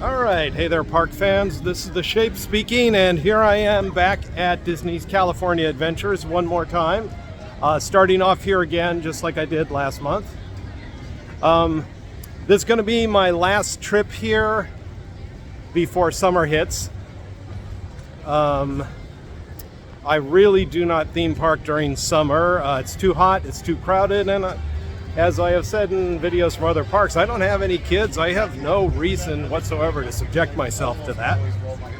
Alright, hey there park fans, this is The Shape speaking, and here I am back at Disney's California Adventures one more time. Starting off here again, just like I did last month. This is going to be my last trip here before summer hits. I really do not theme park during summer. It's too hot, it's too crowded, and as I have said in videos from other parks, I don't have any kids. I have no reason whatsoever to subject myself to that.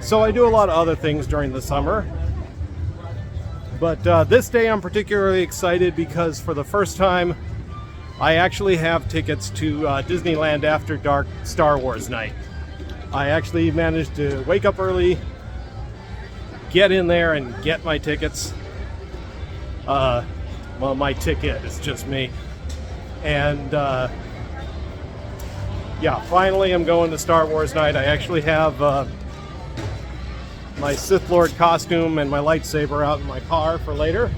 So I do a lot of other things during the summer. But this day I'm particularly excited because for the first time I actually have tickets to Disneyland After Dark Star Wars night. I actually managed to wake up early, get in there and get my tickets. Well, my ticket, it's just me. And yeah, finally I'm going to Star Wars night. I actually have my Sith Lord costume and my lightsaber out in my car for later.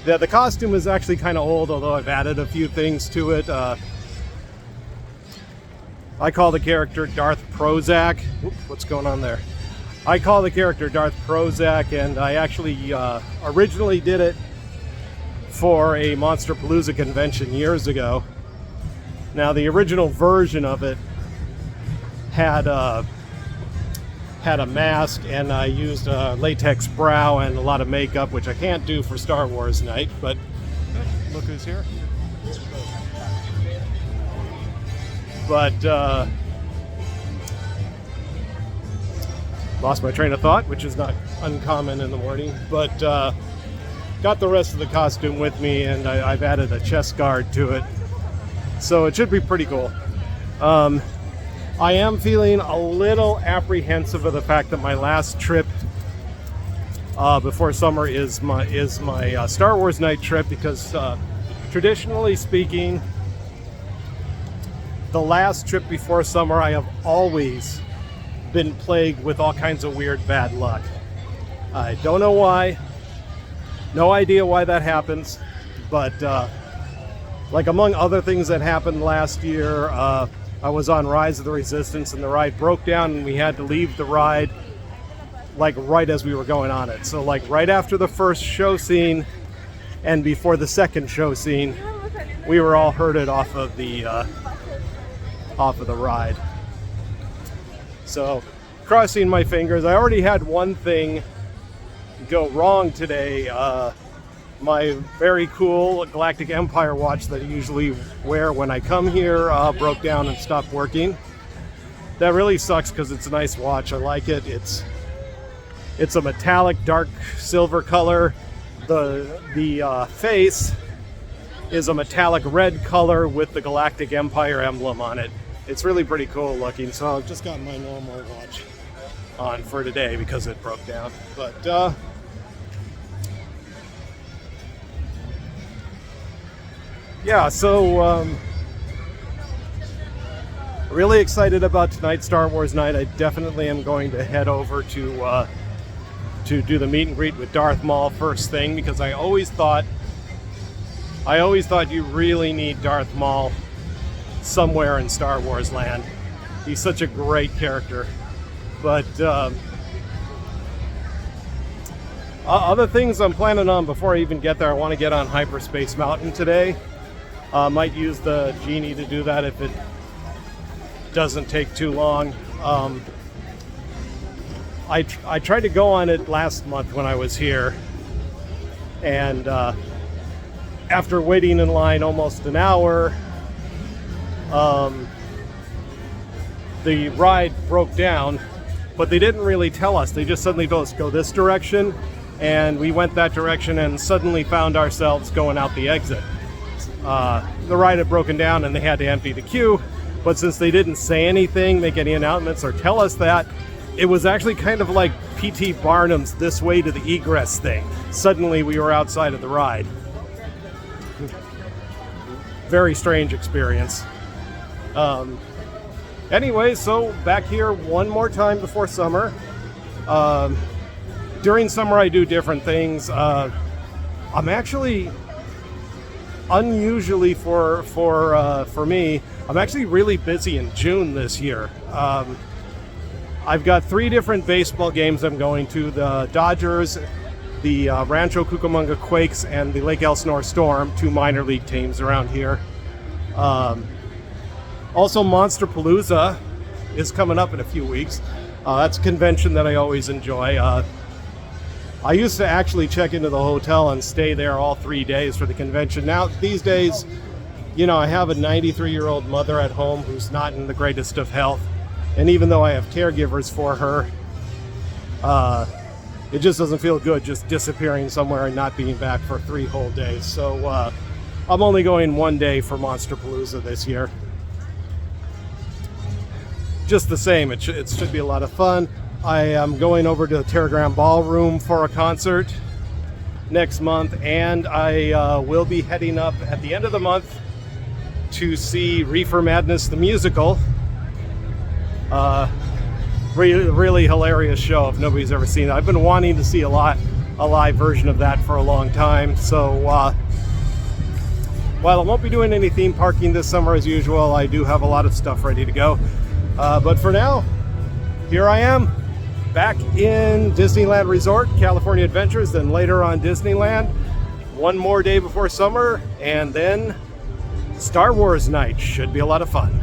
The costume is actually kind of old, although I've added a few things to it. I call the character Darth Prozac. Oops, what's going on there? I call the character Darth Prozac, and I actually originally did it for a Monsterpalooza convention years ago. Now the original version of it had a mask, and I used a latex brow and a lot of makeup, which I can't do for Star Wars night, but look who's here. But lost my train of thought, which is not uncommon in the morning, but got the rest of the costume with me, and I've added a chest guard to it, so it should be pretty cool. I am feeling a little apprehensive of the fact that my last trip before summer is my Star Wars night trip, because traditionally speaking, the last trip before summer I have always been plagued with all kinds of weird bad luck. I don't know why. No idea why that happens, but like among other things that happened last year, I was on Rise of the Resistance and the ride broke down and we had to leave the ride like right as we were going on it. So like right after the first show scene and before the second show scene, we were all herded off of the ride. So crossing my fingers. I already had one thing go wrong today. My very cool Galactic Empire watch that I usually wear when I come here broke down and stopped working. That really sucks because it's a nice watch. I like it. It's a metallic dark silver color. The face is a metallic red color with the Galactic Empire emblem on it. It's really pretty cool looking. So I've just got my normal watch on for today because it broke down. But yeah, so really excited about tonight's Star Wars night. I definitely am going to head over to do the meet and greet with Darth Maul first thing, because I always thought you really need Darth Maul somewhere in Star Wars land. He's such a great character. But other things I'm planning on before I even get there, I want to get on Hyperspace Mountain today. Might use the Genie to do that if it doesn't take too long. I tried to go on it last month when I was here, and after waiting in line almost an hour, the ride broke down, but they didn't really tell us. They just suddenly told us go this direction, and we went that direction and suddenly found ourselves going out the exit. The ride had broken down and they had to empty the queue, but since they didn't say anything, make any announcements or tell us that, it was actually kind of like P.T. Barnum's This Way to the Egress thing. Suddenly we were outside of the ride. Very strange experience. Anyway, so back here one more time before summer. During summer, I do different things. I'm actually, unusually for me, I'm actually really busy in June this year. I've got 3 different baseball games I'm going to: the Dodgers, the Rancho Cucamonga Quakes, and the Lake Elsinore Storm, 2 minor league teams around here. Also, Monsterpalooza is coming up in a few weeks. That's a convention that I always enjoy. I used to actually check into the hotel and stay there all 3 days for the convention. Now, these days, you know, I have a 93-year-old mother at home who's not in the greatest of health. And even though I have caregivers for her, it just doesn't feel good just disappearing somewhere and not being back for 3 whole days. So I'm only going 1 day for Monsterpalooza this year. Just the same, it should be a lot of fun. I am going over to the Terragram Ballroom for a concert next month, and I will be heading up at the end of the month to see Reefer Madness the musical. Really hilarious show if nobody's ever seen it. I've been wanting to see a live version of that for a long time. So while I won't be doing any theme parking this summer as usual, I do have a lot of stuff ready to go. But for now, here I am, back in Disneyland Resort, California Adventures, then later on Disneyland. 1 more day before summer, and then Star Wars night. Should be a lot of fun.